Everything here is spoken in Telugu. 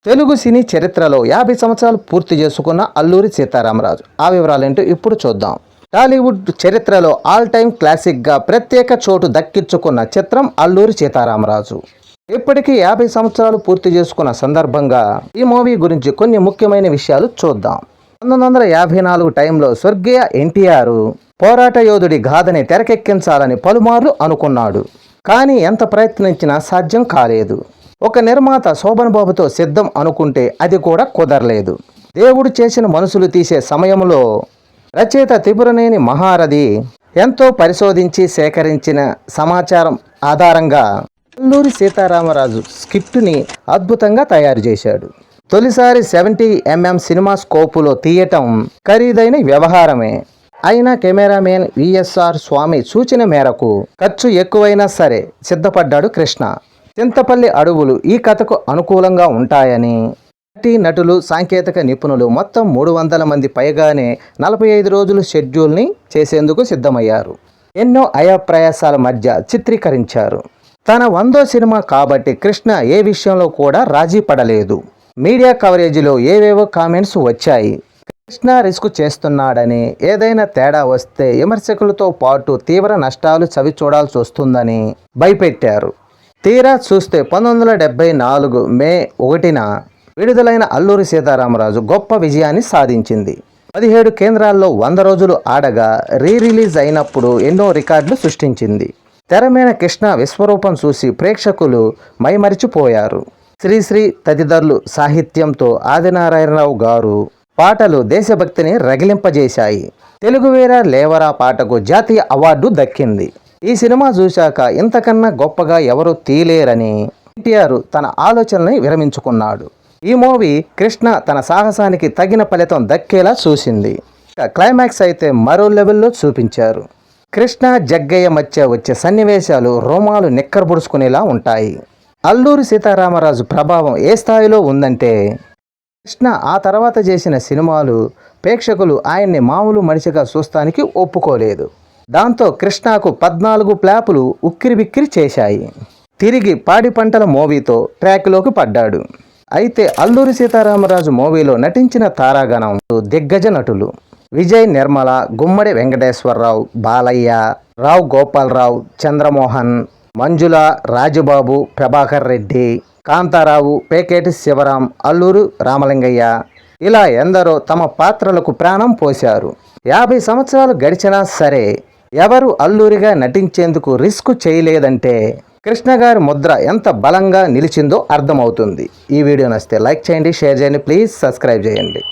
తెలుగు సినీ చరిత్రలో 50 సంవత్సరాలు పూర్తి చేసుకున్న అల్లూరి సీతారామరాజు. ఆ వివరాలేంటో ఇప్పుడు చూద్దాం. టాలీవుడ్ చరిత్రలో ఆల్ టైమ్ క్లాసిక్గా ప్రత్యేక చోటు దక్కించుకున్న చిత్రం అల్లూరి సీతారామరాజు. ఇప్పటికీ 50 సంవత్సరాలు పూర్తి చేసుకున్న సందర్భంగా ఈ మూవీ గురించి కొన్ని ముఖ్యమైన విషయాలు చూద్దాం. 1954 టైంలో స్వర్గీయ ఎన్టీఆర్ పోరాట యోధుడి గాథని తెరకెక్కించాలని పలుమార్లు అనుకున్నాడు. కానీ ఎంత ప్రయత్నించినా సాధ్యం కాలేదు. ఒక నిర్మాత శోభన్ బాబుతో సిద్ధం అనుకుంటే అది కూడా కుదరలేదు. దేవుడు చేసిన మనసులు తీసే సమయంలో రచయిత త్రిపురనేని మహారథి ఎంతో పరిశోధించి సేకరించిన సమాచారం ఆధారంగా అల్లూరి సీతారామరాజు స్క్రిప్టుని అద్భుతంగా తయారు చేశాడు. తొలిసారి 70mm సినిమా స్కోపులో తీయటం ఖరీదైన వ్యవహారమే. అయినా కెమెరామెన్ విఎస్ఆర్ స్వామి సూచన మేరకు ఖర్చు ఎక్కువైనా సరే సిద్ధపడ్డాడు కృష్ణ. చింతపల్లి అడవులు ఈ కథకు అనుకూలంగా ఉంటాయని నటులు, సాంకేతిక నిపుణులు మొత్తం 300 మంది పైగానే 45 రోజులు షెడ్యూల్ని చేసేందుకు సిద్ధమయ్యారు. ఎన్నో అయప్రయాసాల మధ్య చిత్రీకరించారు. తన 100వ సినిమా కాబట్టి కృష్ణ ఏ విషయంలో కూడా రాజీ పడలేదు. మీడియా కవరేజీలో ఏవేవో కామెంట్స్ వచ్చాయి. కృష్ణ రిస్క్ చేస్తున్నాడని, ఏదైనా తేడా వస్తే విమర్శకులతో పాటు తీవ్ర నష్టాలు చవి చూడాల్సి వస్తుందని భయపెట్టారు. తీరా చూస్తే 1974 మే 1న విడుదలైన అల్లూరి సీతారామరాజు గొప్ప విజయాన్ని సాధించింది. 17 కేంద్రాల్లో 100 రోజులు ఆడగా రిలీజ్ అయినప్పుడు ఎన్నో రికార్డులు సృష్టించింది. తెర మీద కృష్ణ విశ్వరూపం చూసి ప్రేక్షకులు మైమరిచిపోయారు. శ్రీశ్రీ తదితరులు సాహిత్యంతో ఆదినారాయణరావు గారు పాటలు దేశభక్తిని రగిలింపజేశాయి. తెలుగువేర లేవరా పాటకు జాతీయ అవార్డు దక్కింది. ఈ సినిమా చూశాక ఇంతకన్నా గొప్పగా ఎవరూ తీయలేరని ఎన్టీఆర్ తన ఆలోచనల్ని విరమించుకున్నాడు. ఈ మూవీ కృష్ణ తన సాహసానికి తగిన ఫలితం దక్కేలా చూసింది. క్లైమాక్స్ అయితే మరో లెవెల్లో చూపించారు. కృష్ణ జగ్గయ్య మధ్య వచ్చే సన్నివేశాలు రోమాలు నిక్కరబుడుచుకునేలా ఉంటాయి. అల్లూరి సీతారామరాజు ప్రభావం ఏ స్థాయిలో ఉందంటే కృష్ణ ఆ తర్వాత చేసిన సినిమాలు ప్రేక్షకులు ఆయన్ని మామూలు మనిషిగా చూస్తానికి ఒప్పుకోలేదు. దాంతో కృష్ణకు 14 ఫ్లాపులు ఉక్కిరిబిక్కిరి చేశాయి. తిరిగి పాడి పంటల మూవీతో ట్రాక్లోకి పడ్డాడు. అయితే అల్లూరి సీతారామరాజు మూవీలో నటించిన తారాగణం దిగ్గజ నటులు విజయ్ నిర్మల, గుమ్మడి వెంకటేశ్వరరావు, బాలయ్య, రావు గోపాలరావు, చంద్రమోహన్, మంజుల, రాజుబాబు, ప్రభాకర్ రెడ్డి, కాంతారావు, పేకేటి శివరాం, అల్లూరు రామలింగయ్య ఇలా ఎందరో తమ పాత్రలకు ప్రాణం పోశారు. 50 సంవత్సరాలు గడిచినా సరే ఎవరు అల్లూరిగా నటించేందుకు రిస్క్ చేయలేదంటే కృష్ణ గారి ముద్ర ఎంత బలంగా నిలిచిందో అర్థమవుతుంది. ఈ వీడియో నచ్చితే లైక్ చేయండి, షేర్ చేయండి, ప్లీజ్ సబ్స్క్రైబ్ చేయండి.